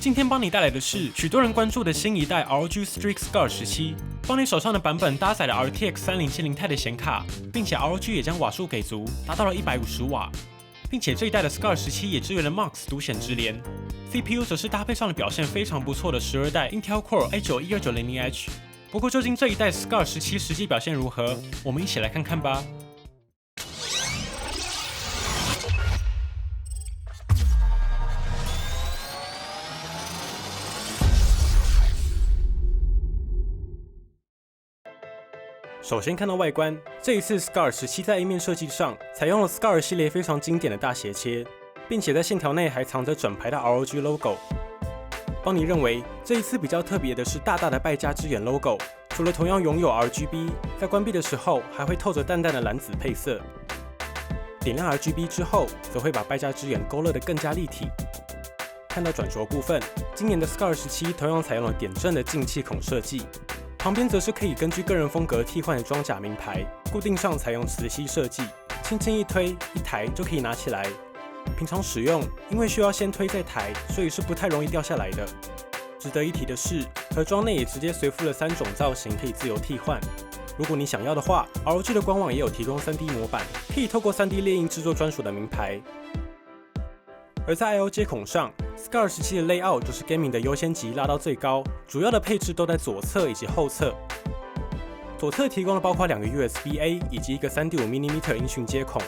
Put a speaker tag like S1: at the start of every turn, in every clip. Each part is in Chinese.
S1: 今天帮你带来的是许多人关注的新一代 ROG Strix Scar 17，帮你手上的版本搭载了 RTX 3070 Ti 的显卡，并且 ROG 也将瓦数给足，达到了150瓦，并且这一代的 Scar 17也支援了 MUX 独显直连 ，CPU 则是搭配上了表现非常不错的12代 Intel Core i9-12900H。不过究竟这一代 Scar 17实际表现如何，我们一起来看看吧。首先看到外观，这一次 Scar 17在 A 面设计上采用了 Scar 系列非常经典的大斜切，并且在线条内还藏着整排的 ROG logo。邦尼认为这一次比较特别的是大大的败家之眼 logo， 除了同样拥有 RGB， 在关闭的时候还会透着淡淡的蓝紫配色。点亮 RGB 之后，则会把败家之眼勾勒得更加立体。看到转轴部分，今年的 Scar 17同样采用了点阵的进气孔设计。旁边则是可以根据个人风格替换的装甲名牌，固定上采用磁吸设计，轻轻一推一抬就可以拿起来。平常使用，因为需要先推再抬，所以是不太容易掉下来的。值得一提的是，盒装内也直接随附了3种造型，可以自由替换。如果你想要的话 ，ROG 的官网也有提供 3D 模板，可以透过 3D 列印制作专属的名牌。而在 I/O 接孔上 ，Scar 17的 layout 就是 Gaming 的优先级拉到最高，主要的配置都在左侧以及后侧。左侧提供了包括2个 USB-A 以及一个 3.5mm 音讯接孔，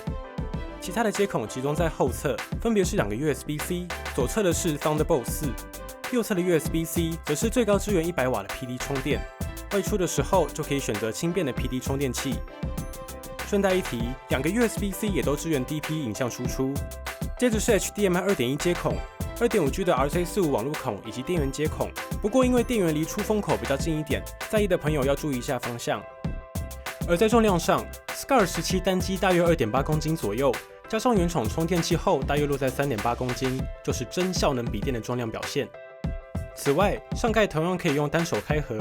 S1: 其他的接孔集中在后侧，分别是2个 USB-C， 左侧的是 Thunderbolt 4， 右侧的 USB-C 则是最高支援100瓦的 PD 充电，外出的时候就可以选择轻便的 PD 充电器。顺带一提，2个 USB-C 也都支援 DP 影像输出。接着是 HDMI 2.1 接孔、2.5G 的 RJ45 网路孔以及电源接孔。不过因为电源离出风口比较近一点，在意的朋友要注意一下方向。而在重量上 ，Scar 17单机大约 2.8 公斤左右，加上原厂充电器后大约落在 3.8 公斤，就是真效能笔电的重量表现。此外，上盖同样可以用单手开合，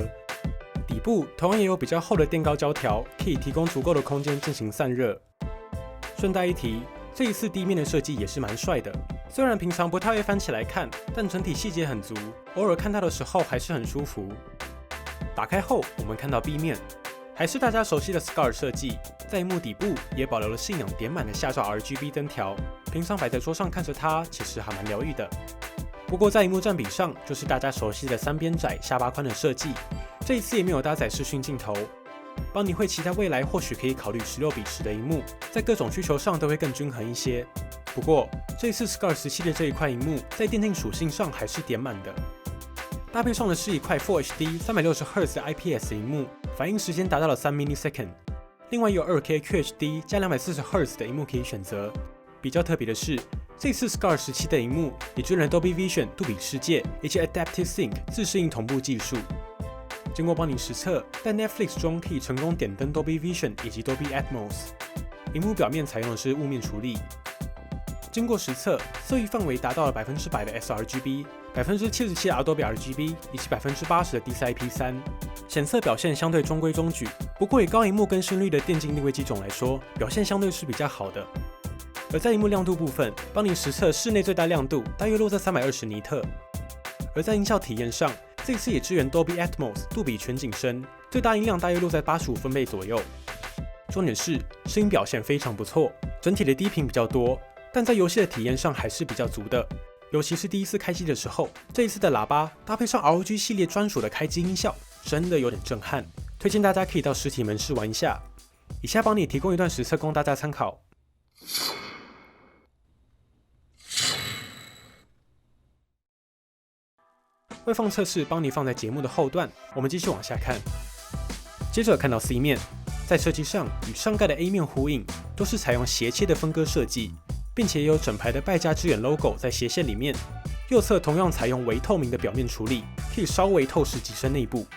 S1: 底部同样也有比较厚的垫高胶条，可以提供足够的空间进行散热。顺带一提，这一次地面的设计也是蛮帅的，虽然平常不太会翻起来看，但整体细节很足，偶尔看到的时候还是很舒服。打开后，我们看到 B 面，还是大家熟悉的 Scar 设计，在萤幕底部也保留了信仰点满的下照 RGB 灯条，平常摆在桌上看着它，其实还蛮疗愈的。不过在萤幕占比上，就是大家熟悉的3边窄、下巴宽的设计，这一次也没有搭载视讯镜头。邦尼会期待未来或许可以考虑16:10的萤幕，在各种需求上都会更均衡一些。不过这一次 Scar 17的这一块萤幕在电竞属性上还是点满的，搭配上的是一块 Full HD 360Hz 的 IPS 萤幕，反应时间达到了3 ms。另外有 2K QHD 加240Hz 的萤幕可以选择。比较特别的是，这次 Scar 17的萤幕也支援了 Dolby Vision 杜比世界以及 Adaptive Sync 自适应同步技术。经过邦尼实测，在 Netflix 中可以成功点灯 Dolby Vision 以及 Dolby Atmos。萤幕表面采用的是雾面处理。经过实测，色域范围达到了100%的 sRGB、77%的 Adobe RGB 以及80%的 DCI-P3， 显色表现相对中规中矩。不过以高萤幕更新率的电竞定位机种来说，表现相对是比较好的。而在萤幕亮度部分，邦尼实测室内最大亮度大约落在320尼特。而在音效体验上，这一次也支援 Dolby Atmos 杜比全景声，最大音量大约落在85分贝左右。重点是声音表现非常不错，整体的低频比较多，但在游戏的体验上还是比较足的。尤其是第一次开机的时候，这一次的喇叭搭配上 ROG 系列专属的开机音效，真的有点震撼。推荐大家可以到实体门市玩一下。以下帮你提供一段实测供大家参考。外放测试帮你放在节目的后段，我们继续往下看。接着看到 C 面，在设计上与上盖的 A 面呼应，都是采用斜切的分割设计，并且也有整排的败家之眼 logo 在斜线里面。右侧同样采用微透明的表面处理，可以稍微透视机身内部。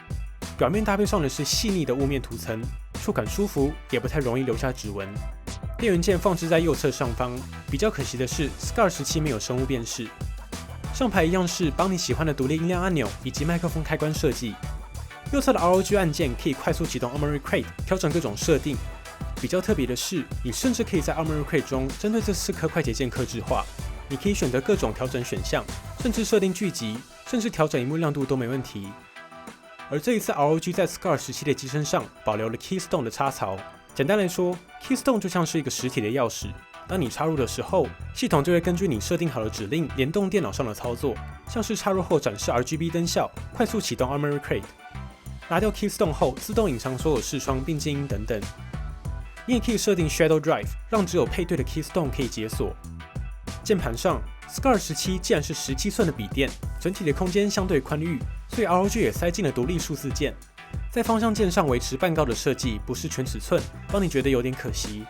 S1: 表面搭配上的是细腻的雾面涂层，触感舒服，也不太容易留下指纹。电源键放置在右侧上方，比较可惜的是 Scar 17没有生物辨识。上排一样是帮你喜欢的独立音量按钮以及麦克风开关设计。右侧的 ROG 按键可以快速启动 Armoury Crate， 调整各种设定。比较特别的是，你甚至可以在 Armoury Crate 中针对这4颗快捷键客制化。你可以选择各种调整选项，甚至设定剧集，甚至调整萤幕亮度都没问题。而这一次 ROG 在 Scar 17的机身上保留了 Keystone 的插槽。简单来说 ，Keystone 就像是一个实体的钥匙。当你插入的时候，系统就会根据你设定好的指令联动电脑上的操作，像是插入后展示 RGB 灯效、快速启动 Armoury Crate、拿掉 Keystone 后自动隐藏所有视窗并静音等等。你也可以设定 Shadow Drive， 让只有配对的 Keystone 可以解锁。键盘上 ，Scar 17既然是17寸的笔电，整体的空间相对宽裕，所以 ROG 也塞进了独立数字键。在方向键上维持半高的设计，不是全尺寸，帮你觉得有点可惜。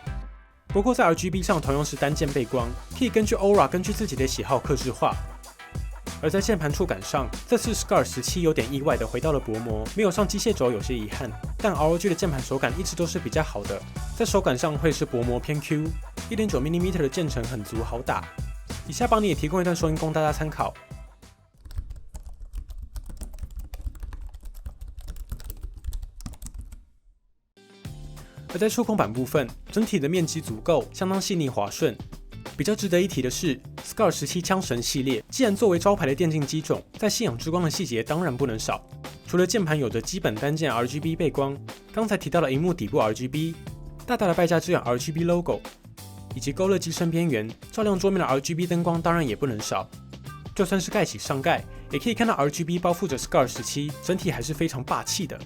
S1: 不过在 RGB 上同样是单键背光，可以根据 Aura 根据自己的喜好客制化。而在键盘触感上，这次 Scar 17有点意外的回到了薄膜，没有上机械轴有些遗憾。但 ROG 的键盘手感一直都是比较好的，在手感上会是薄膜偏 Q，1.9mm 的键程很足好打。以下帮你也提供一段收音供大家参考。而在触控板部分，整体的面积足够，相当细腻滑顺。比较值得一提的是 ，Scar 17枪神系列既然作为招牌的电竞机种，在信仰之光的细节当然不能少。除了键盘有着基本单键 RGB 背光，刚才提到了萤幕底部 RGB， 大大的败家之眼 RGB logo， 以及勾勒机身边缘照亮桌面的 RGB 灯光当然也不能少。就算是盖起上盖，也可以看到 RGB 包覆着 Scar 17，整体还是非常霸气的。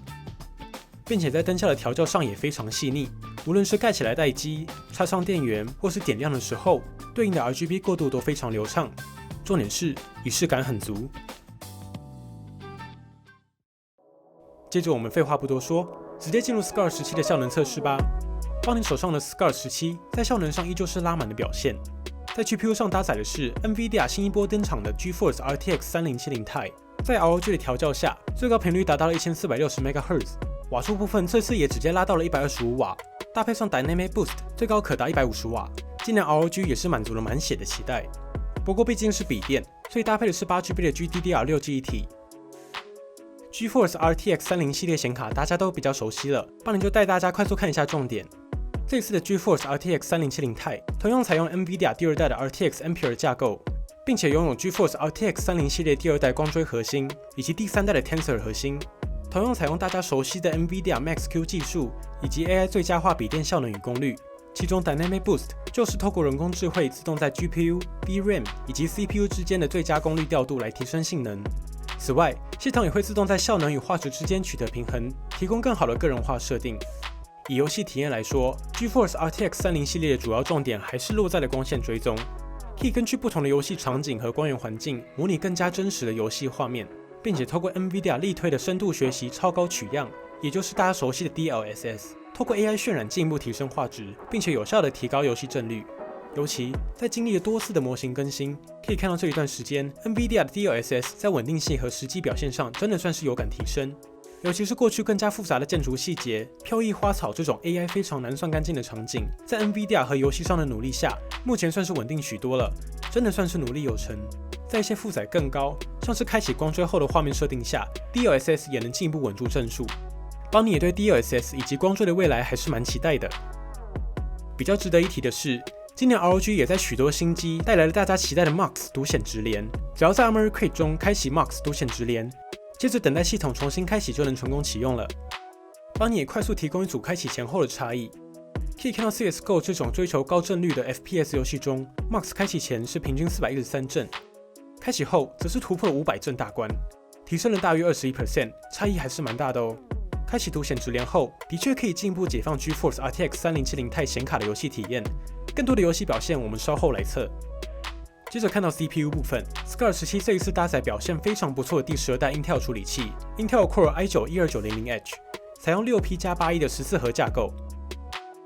S1: 并且在灯效的调教上也非常细腻，无论是盖起来待机、插上电源，或是点亮的时候，对应的 RGB 过渡都非常流畅。重点是仪式感很足。接着我们废话不多说，直接进入 Scar 17的效能测试吧。帮你手上的 Scar 17在效能上依旧是拉满的表现。在 GPU 上搭载的是 NVIDIA 新一波登场的 GeForce RTX 3070 Ti， 在 ROG 的调教下，最高频率达到了1460 MHz。瓦数部分这次也直接拉到了125瓦，搭配上 Dynamic Boost， 最高可达150瓦。今年 ROG 也是满足了满血的期待。不过毕竟是笔电，所以搭配的是8GB 的 GDDR6 记忆体。GeForce RTX 30系列显卡大家都比较熟悉了，帮你就带大家快速看一下重点。这次的 GeForce RTX 3070 Ti 同样采用 NVIDIA 第二代的 RTX Ampere 架构，并且拥有 GeForce RTX 30系列第二代光锥核心以及第三代的 Tensor 核心。同样采用大家熟悉的 NVIDIA Max-Q 技术以及 AI 最佳化笔电效能与功率，其中 Dynamic Boost 就是透过人工智慧自动在 GPU、VRAM 以及 CPU 之间的最佳功率调度来提升性能。此外，系统也会自动在效能与画质之间取得平衡，提供更好的个人化设定。以游戏体验来说 ，GeForce RTX 30系列的主要重点还是落在了光线追踪，可以根据不同的游戏场景和光源环境，模拟更加真实的游戏画面。并且透过 NVIDIA 力推的深度学习超高取样，也就是大家熟悉的 DLSS， 透过 AI 渲染进一步提升画质，并且有效地提高游戏帧率。尤其在经历了多次的模型更新，可以看到这一段时间 NVIDIA 的 DLSS 在稳定性和实际表现上真的算是有感提升。尤其是过去更加复杂的建筑细节、飘逸花草这种 AI 非常难算干净的场景，在 NVIDIA 和游戏商的努力下，目前算是稳定许多了，真的算是努力有成。在一些负载更高，像是开启光追后的画面设定下 ，DLSS 也能进一步稳住帧数。邦尼也对 DLSS 以及光追的未来还是蛮期待的。比较值得一提的是，今年 ROG 也在许多新机带来了大家期待的 MUX 独显直连，只要在 Armoury Crate 中开启 MUX 独显直连，接着等待系统重新开启就能成功启用了。邦尼也快速提供一组开启前后的差异。可以看到 CSGO 这种追求高帧率的 FPS 游戏中 ，MUX 开启前是平均413帧。开启后则是突破了500帧大关，提升了大约21%，差异还是蛮大的哦。开启独显直连后，的确可以进一步解放 GeForce RTX 3070 Ti 显卡的游戏体验，更多的游戏表现我们稍后来测。接着看到 CPU 部分 ，Scar 17这一次搭载表现非常不错的第12代 Intel 处理器 ，Intel Core i9-12900H， 采用6P+81的14核架构。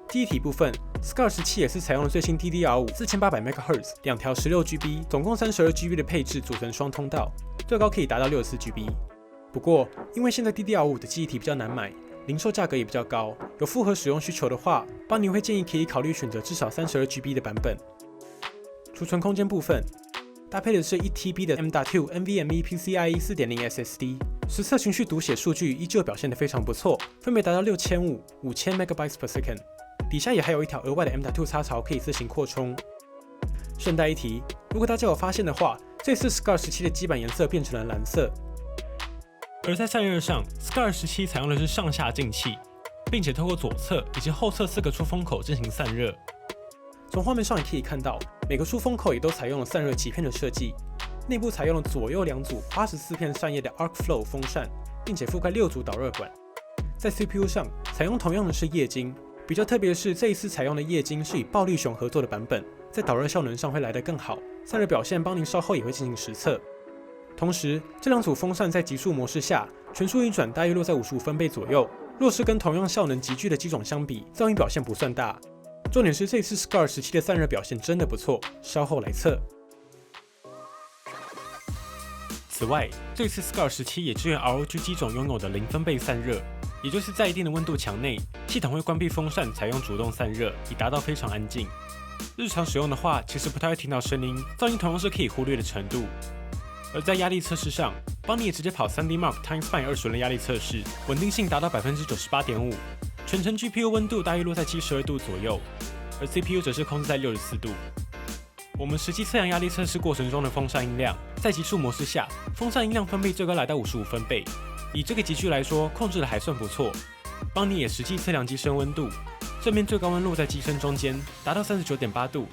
S1: 记忆体部分 ，Scar 17也是采用了最新 DDR5 4800 MHz 2条16GB， 总共32GB 的配置组成双通道，最高可以达到64GB。不过，因为现在 DDR5 的记忆体比较难买，零售价格也比较高，有复合使用需求的话，邦尼会建议可以考虑选择至少32GB 的版本。储存空间部分，搭配的是 1TB 的 M.2 NVMe PCIe 4.0 SSD， 实测循序读写数据依旧表现得非常不错，分别达到6500、5000 MB/s。底下也还有一条额外的 M.2 插槽可以自行扩充。顺带一提，如果大家有发现的话，这次 Scar 17的基板颜色变成了蓝色。而在散热上 ，Scar 17采用的是上下进气，并且透过左侧以及后侧4个出风口进行散热。从画面上也可以看到，每个出风口也都采用了散热鳍片的设计，内部采用了左右2组84片扇叶的 Arc Flow 风扇，并且覆盖6组导热管。在 CPU 上，采用同样的是液晶，比较特别的是这一次采用的液晶是与暴力熊合作的版本，在导热效能上会来得更好，散热表现邦尼稍后也会进行实测。同时，这2组风扇在极速模式下，全速运转大约落在55分贝左右。若是跟同样效能极具的机种相比，噪音表现不算大。重点是这次 Scar 17的散热表现真的不错，稍后来测。此外，这次 Scar 17也支援 ROG 机种拥有的0分贝散热，也就是在一定的温度墙内，系统会关闭风扇，采用主动散热，以达到非常安静。日常使用的话，其实不太会听到声音，噪音同样是可以忽略的程度。而在压力测试上，邦尼也直接跑 3D Mark Timespine 20轮压力测试，稳定性达到 98.5%， 全程 GPU 温度大约落在72度左右，而 CPU 则是控制在64度。我们实际测量压力测试过程中的风扇音量，在极速模式下，风扇音量分贝最高来到55分贝，以这个级距来说，控制的还算不错。邦尼也实际测量机身温度，正面最高温落在机身中间，达到 39.8 度。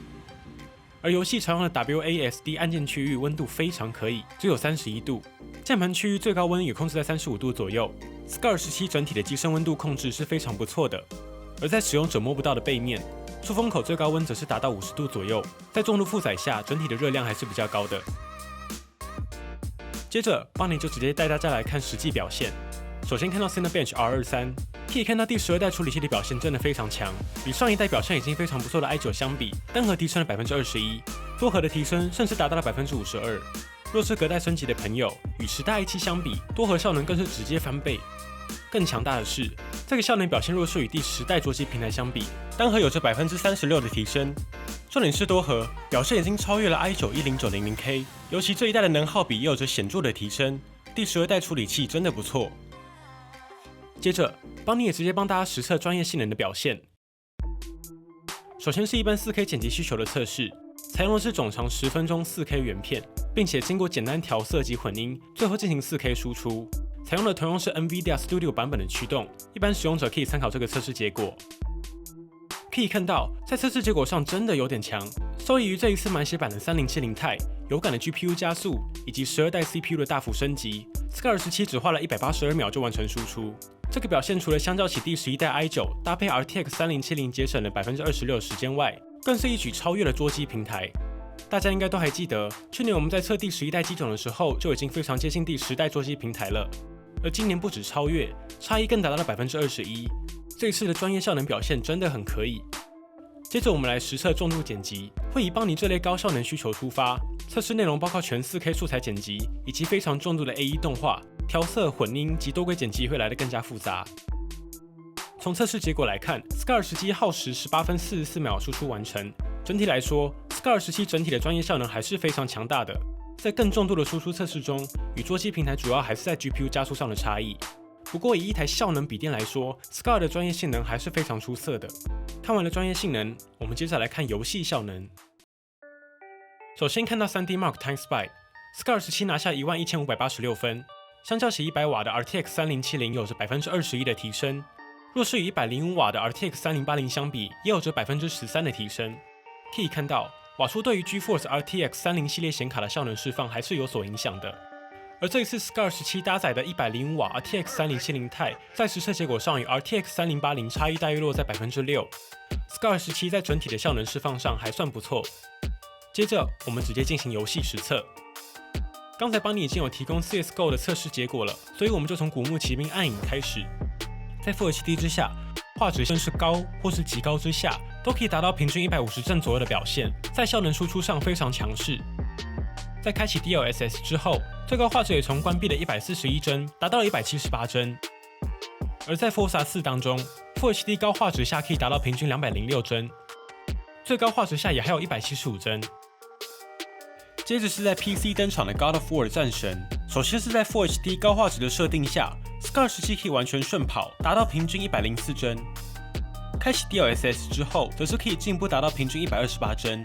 S1: 而游戏常用的 WASD 按键区域温度非常可以，只有31度。键盘区域最高温也控制在35度左右。Scar 17整体的机身温度控制是非常不错的。而在使用者摸不到的背面，出风口最高温则是达到50度左右。在重度负载下，整体的热量还是比较高的。接着，邦尼就直接带大家来看实际表现。首先看到 Cinebench R23。可以看到第12代处理器的表现真的非常强，与上一代表现已经非常不错的 i9 相比，单核提升了 21%， 多核的提升甚至达到了 52%。若是隔代升级的朋友，与10代 i7 相比，多核效能更是直接翻倍。更强大的是，这个效能表现若是与第10代桌机平台相比，单核有着 36% 的提升。重点是多核表现已经超越了 i9 10900K， 尤其这一代的能耗比也有着显著的提升。第12代处理器真的不错。接着，邦尼也直接帮大家实测专业性能的表现。首先是一般 4K 剪辑需求的测试，采用的是总长10分钟 4K 原片，并且经过简单调色及混音，最后进行 4K 输出。采用的同样是 NVIDIA Studio 版本的驱动，一般使用者可以参考这个测试结果。可以看到，在测试结果上真的有点强，受益于这一次满血版的3070 Ti、有感的 GPU 加速以及12代 CPU 的大幅升级 ，Scar 17只花了182秒就完成输出。这个表现除了相较起第11代 i9 搭配 RTX 3070节省了 26% 的时间外，更是一举超越了桌机平台。大家应该都还记得，去年我们在测第11代机种的时候，就已经非常接近第10代桌机平台了。而今年不止超越，差异更达到了 21%。这一次的专业效能表现真的很可以。接着我们来实测重度剪辑，会以邦尼这类高效能需求出发，测试内容包括全 4K 素材剪辑，以及非常重度的 AE 动画。调色、混音及多轨剪辑会来得更加复杂。从测试结果来看 ，Scar 17耗时18分44秒输出完成。整体来说 ，Scar 17整体的专业效能还是非常强大的。在更重度的输出测试中，与桌机平台主要还是在 GPU 加速上的差异。不过以一台效能笔电来说 ，Scar 的专业性能还是非常出色的。看完了专业性能，我们接着来看游戏效能。首先看到 3D Mark Timespine，Scar 17拿下11586分。相较起100瓦的 RTX 3070有着 21% 的提升，若是与105瓦的 RTX 3080相比，也有着 13% 的提升。可以看到，瓦数对于 GeForce RTX 30系列显卡的效能释放还是有所影响的。而这一次 Scar 17搭载的105瓦 RTX 3070 Ti 在实测结果上与 RTX 3080差异大约落在 6%。Scar 17在整体的效能释放上还算不错。接着，我们直接进行游戏实测。刚才邦尼已经有提供 CSGO 的测试结果了，所以我们就从古墓奇兵暗影开始。在 Full HD 之下，画质甚是高或是极高之下，都可以达到平均150帧左右的表现，在效能输出上非常强势。在开启 DLSS 之后，最高画质也从关闭的141帧达到了178帧。而在 Forza 4当中 ，Full HD 高画质下可以达到平均206帧，最高画质下也还有175帧。接着是在 PC 登场的 God of War 战神。首先是在 Full HD 高画质的设定下 ，Scar 17可以完全顺跑，达到平均104帧。开启 DLSS 之后，则是可以进一步达到平均128帧。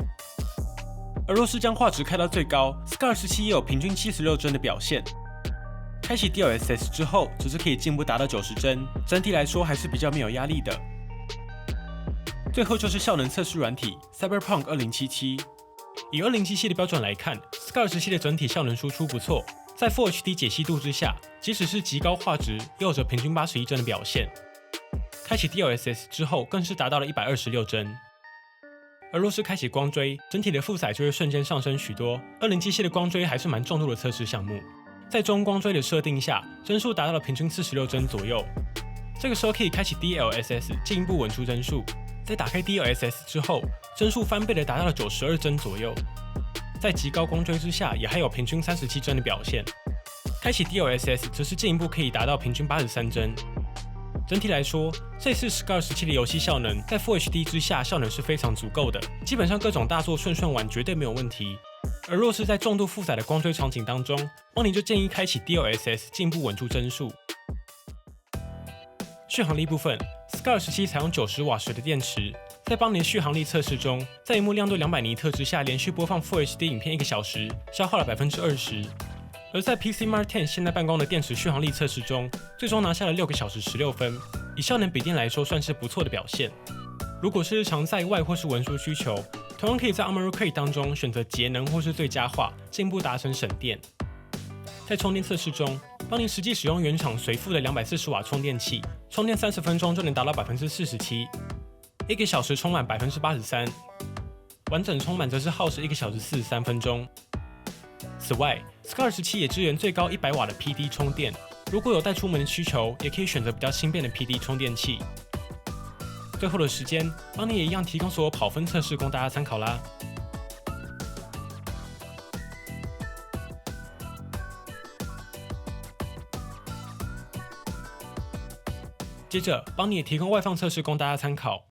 S1: 而若是将画质开到最高 ，Scar 17也有平均76帧的表现。开启 DLSS 之后，只是可以进一步达到90帧，整体来说还是比较没有压力的。最后就是效能测试软体 Cyberpunk 2077。以2077的标准来看 ，Scar 17的整体效能输出不错，在 Full HD 解析度之下，即使是极高画质，也有着平均81帧的表现。开启 DLSS 之后，更是达到了126帧。而若是开启光追，整体的负载就会瞬间上升许多。2077的光追还是蛮重度的测试项目，在中光追的设定下，帧数达到了平均46帧左右。这个时候可以开启 DLSS 进一步稳出帧数。在打开 DLSS 之后，帧数翻倍的达到了92帧左右。在极高光追之下，也还有平均37帧的表现。开启 DLSS 则是进一步可以达到平均83帧。整体来说，这次 Scar 17的游戏效能在 Full HD 之下效能是非常足够的，基本上各种大作顺玩绝对没有问题。而若是在重度负载的光追场景当中，邦尼就建议开启 DLSS 进一步稳住帧数。续航力部分 ，Scar 17采用90瓦时的电池，在邦尼的续航力测试中，在萤幕亮度200尼特之下连续播放 Full HD 影片1个小时，消耗了20%。而在 PC Mark 10现代办公的电池续航力测试中，最终拿下了6个小时16分，以效能笔电来说算是不错的表现。如果是日常在外或是文书需求，同样可以在 Armoury Crate 当中选择节能或是最佳化，进一步达成省电。在充电测试中，邦尼实际使用原厂随附的240瓦充电器，充电30分钟就能达到47%，1个小时充满83%，完整充满则是耗时1个小时43分钟。此外 ，Scar 17也支援最高100瓦的 PD 充电，如果有带出门的需求，也可以选择比较轻便的 PD 充电器。最后的时间，邦尼也一样提供所有跑分测试供大家参考啦。接着，邦尼也提供外放测试供大家参考。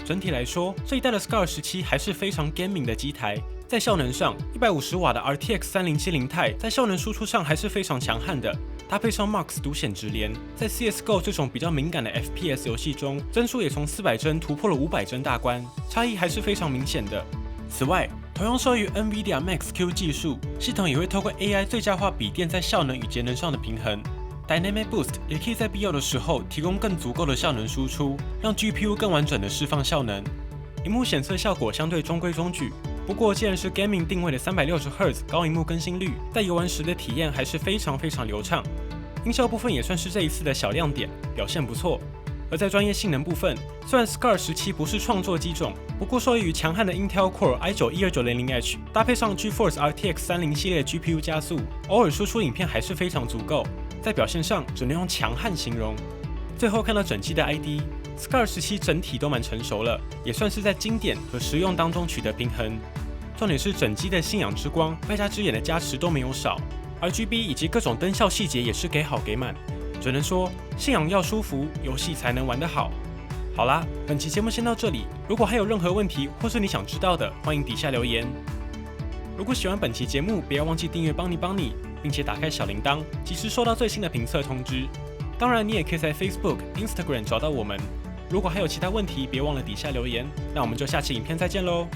S1: 整体来说，这一代的 Scar 17还是非常 gaming 的机台。在效能上，150瓦的 RTX 3070 Ti 在效能输出上还是非常强悍的。搭配上 Max 独显直连，在 CS:GO 这种比较敏感的 FPS 游戏中，帧数也从400帧突破了500帧大关，差异还是非常明显的。此外，同样受益于 NVIDIA Max-Q 技术，系统也会透过 AI 最佳化笔电在效能与节能上的平衡。Dynamic Boost 也可以在必要的时候提供更足够的效能输出，让 GPU 更完整的释放效能。萤幕显色效果相对中规中矩，不过既然是 Gaming 定位的360Hz 高萤幕更新率，在游玩时的体验还是非常流畅。音效部分也算是这一次的小亮点，表现不错。而在专业性能部分，虽然 Scar 17不是创作机种，不过受益于强悍的 Intel Core i9-12900H， 搭配上 GeForce RTX 30系列 GPU 加速，偶尔输出影片还是非常足够。在表现上只能用强悍形容。最后看到整机的 ID，Scar 17整体都蛮成熟了，也算是在经典和实用当中取得平衡。重点是整机的信仰之光、败家之眼的加持都没有少 ，RGB 以及各种灯效细节也是给好给满。只能说信仰要舒服，游戏才能玩得好。好啦，本期节目先到这里。如果还有任何问题或是你想知道的，欢迎底下留言。如果喜欢本期节目，不要忘记订阅邦尼，并且打开小铃铛，及时收到最新的评测通知。当然，你也可以在 Facebook、Instagram 找到我们。如果还有其他问题，别忘了底下留言。那我们就下期影片再见喽。